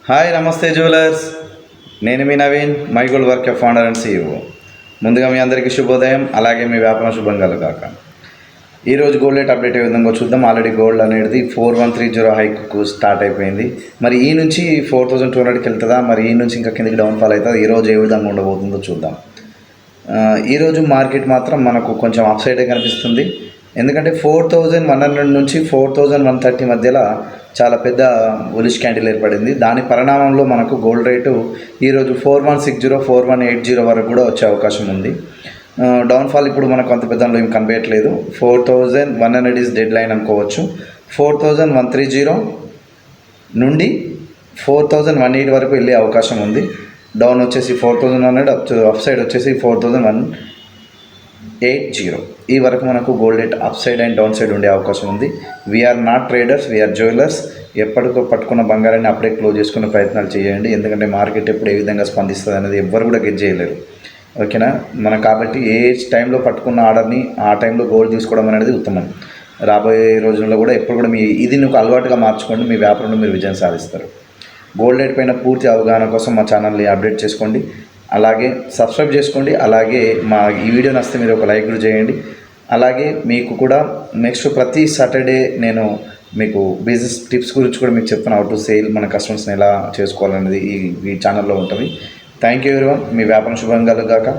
Hi నమస్తే jewellers. నేను మీ Naveen, my gold work founder and CEO. ముందుగా మీ అందరికీ శుభోదయం, అలాగే మీ వ్యాపారం శుభం కలుగాక. ఈరోజు గోల్డ్ రేట్ అప్డేట్ ఏ విధంగా చూద్దాం. ఆల్రెడీ గోల్డ్ అనేది 4130 హైక్కు స్టార్ట్ అయిపోయింది. మరి ఈ నుంచి 4200కి వెళ్తుందా, మరి ఈ నుంచి ఇంకా కిందకి డౌన్ఫాల్ అవుతుందా, ఈరోజు ఏ విధంగా ఉండబోతుందో చూద్దాం. ఈరోజు మార్కెట్ మాత్రం మనకు కొంచెం అప్ సైడే కనిపిస్తుంది. ఎందుకంటే 4100 నుంచి 4130 మధ్యలో చాలా పెద్ద బులిష్ క్యాండిల్ ఏర్పడింది. దాని పరిణామంలో మనకు గోల్డ్ రేటు ఈరోజు 4160 4180 వరకు కూడా వచ్చే అవకాశం ఉంది. డౌన్ఫాల్ ఇప్పుడు మనకు అంత పెద్దలో ఏం కనిపించట్లేదు. 4100 ఈజ్ డెడ్ లైన్ అనుకోవచ్చు. 4130 నుండి 4180 వరకు వెళ్ళే అవకాశం ఉంది. డౌన్ వచ్చేసి 4100, అప్ సైడ్ వచ్చేసి 4180. ఈ వరకు మనకు gold rate up side and down side ఉండే అవకాశం ఉంది. We're not traders, we're jewellers. ఎప్పటికో పట్టుకున్న బంగారాన్ని అప్పుడే క్లోజ్ చేసుకునే ప్రయత్నాలు చేయండి. ఎందుకంటే మార్కెట్ ఎప్పుడు ఏ విధంగా స్పందిస్తుంది అనేది ఎవ్వరు కూడా గెట్ చేయలేరు. ఓకేనా? మనం కాబట్టి ఏ టైంలో పట్టుకున్న ఆర్డర్ని ఆ టైంలో గోల్డ్ తీసుకోవడం అనేది ఉత్తమం. రాబోయే రోజుల్లో కూడా ఎప్పుడు కూడా ఇది నువ్వు అలవాటుగా మార్చుకోండి. మీ వ్యాపారంలో మీరు విజయం సాధిస్తారు. గోల్డ్ రేట్ పైన పూర్తి అవగాహన కోసం మా ఛానల్ని అప్డేట్ చేసుకోండి, అలాగే సబ్స్క్రైబ్ చేసుకోండి. అలాగే మా ఈ వీడియో నచ్చితే మీరు ఒక లైక్ కూడా చేయండి. అలాగే మీకు కూడా నెక్స్ట్ ప్రతి సాటర్డే నేను మీకు బిజినెస్ టిప్స్ గురించి కూడా మీకు చెప్తాను. హౌ టు సేల్, మన కస్టమర్స్ని ఎలా చేసుకోవాలనేది ఈ ఛానల్లో ఉంటుంది. Thank you everyone. మీ వ్యాపారం శుభంగా కలుగాక.